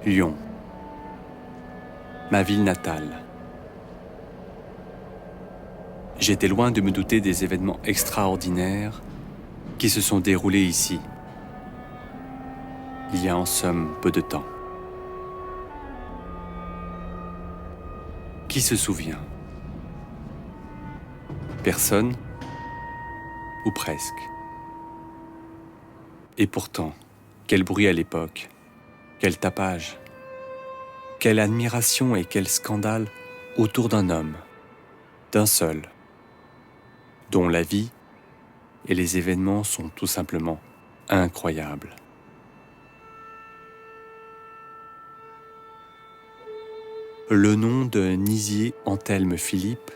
Lyon, ma ville natale. J'étais loin de me douter des événements extraordinaires qui se sont déroulés ici, il y a en somme peu de temps. Qui se souvient? Personne, ou presque. Et pourtant, quel bruit à l'époque, quel tapage, quelle admiration et quel scandale autour d'un homme, d'un seul, dont la vie et les événements sont tout simplement incroyables. Le nom de Nizier Anthelme Philippe,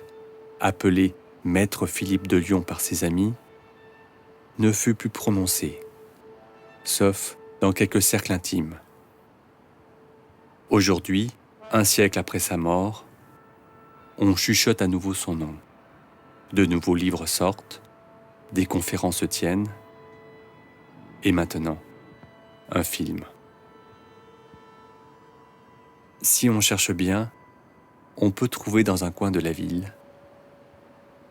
appelé Maître Philippe de Lyon par ses amis, ne fut plus prononcé, sauf dans quelques cercles intimes. Aujourd'hui, un siècle après sa mort, on chuchote à nouveau son nom. De nouveaux livres sortent, des conférences se tiennent, et maintenant, un film. Si on cherche bien, on peut trouver dans un coin de la ville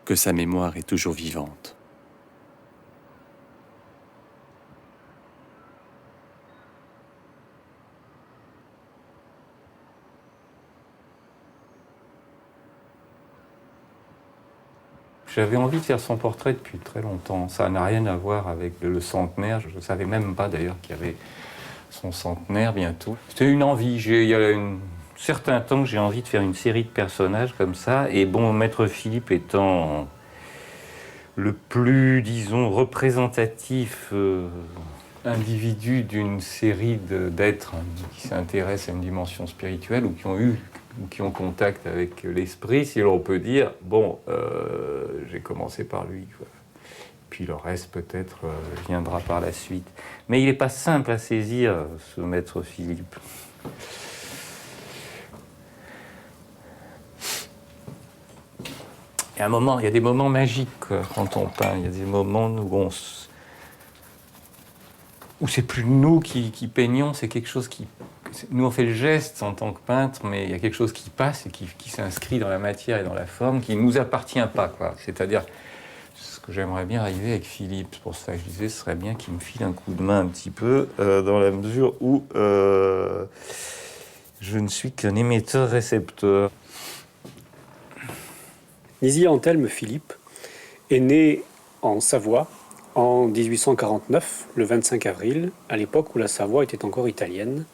que sa mémoire est toujours vivante. J'avais envie de faire son portrait depuis très longtemps. Ça n'a rien à voir avec le centenaire. Je ne savais même pas d'ailleurs qu'il y avait son centenaire bientôt. C'était une envie. Il y a un certain temps que j'ai envie de faire une série de personnages comme ça. Et bon, Maître Philippe étant le plus, disons, représentatif individu d'une série d'êtres qui s'intéressent à une dimension spirituelle ou qui ont contact avec l'esprit, si l'on peut dire, bon, j'ai commencé par lui, quoi. Puis le reste peut-être viendra par la suite. Mais il n'est pas simple à saisir, ce Maître Philippe. Il y a des moments magiques quand on peint. Il y a des moments où c'est plus nous qui peignons, c'est quelque chose qui... Nous, on fait le geste en tant que peintre, mais il y a quelque chose qui passe et qui s'inscrit dans la matière et dans la forme, qui ne nous appartient pas, quoi. C'est-à-dire, ce que j'aimerais bien arriver avec Philippe, c'est pour ça que je disais, ce serait bien qu'il me file un coup de main un petit peu, dans la mesure où je ne suis qu'un émetteur-récepteur. Nizier Anthelme Philippe est né en Savoie en 1849, le 25 avril, à l'époque où la Savoie était encore italienne,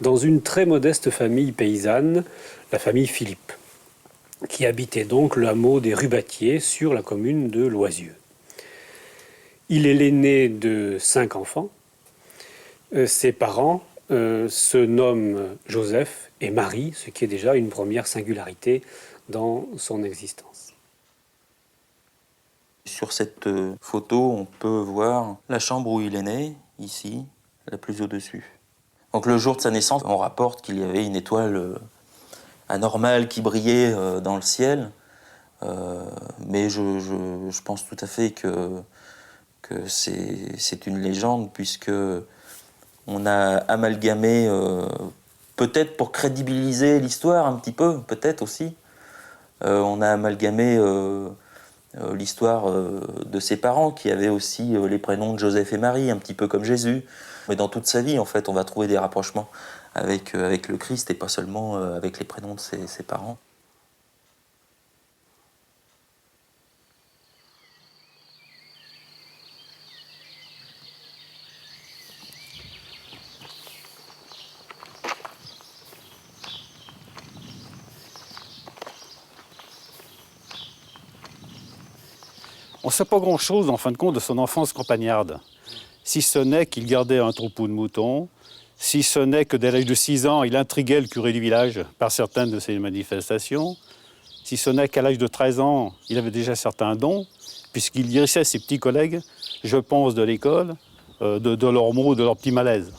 dans une très modeste famille paysanne, la famille Philippe, qui habitait donc le hameau des Rubatiers sur la commune de Loisieux. Il est l'aîné de 5 enfants. Ses parents se nomment Joseph et Marie, ce qui est déjà une première singularité dans son existence. Sur cette photo, on peut voir la chambre où il est né, ici, la plus au-dessus. Donc le jour de sa naissance, on rapporte qu'il y avait une étoile anormale qui brillait dans le ciel. Mais je pense tout à fait que c'est une légende, puisque on a amalgamé, peut-être pour crédibiliser l'histoire un petit peu, peut-être aussi, on a amalgamé l'histoire de ses parents, qui avaient aussi les prénoms de Joseph et Marie, un petit peu comme Jésus. Mais dans toute sa vie, en fait, on va trouver des rapprochements avec le Christ, et pas seulement avec les prénoms de ses parents. On ne sait pas grand-chose, en fin de compte, de son enfance campagnarde. Si ce n'est qu'il gardait un troupeau de moutons, si ce n'est que dès l'âge de 6 ans, il intriguait le curé du village par certaines de ses manifestations, si ce n'est qu'à l'âge de 13 ans, il avait déjà certains dons, puisqu'il dirissait ses petits collègues, je pense, de l'école, de leurs maux, de leurs petits malaises.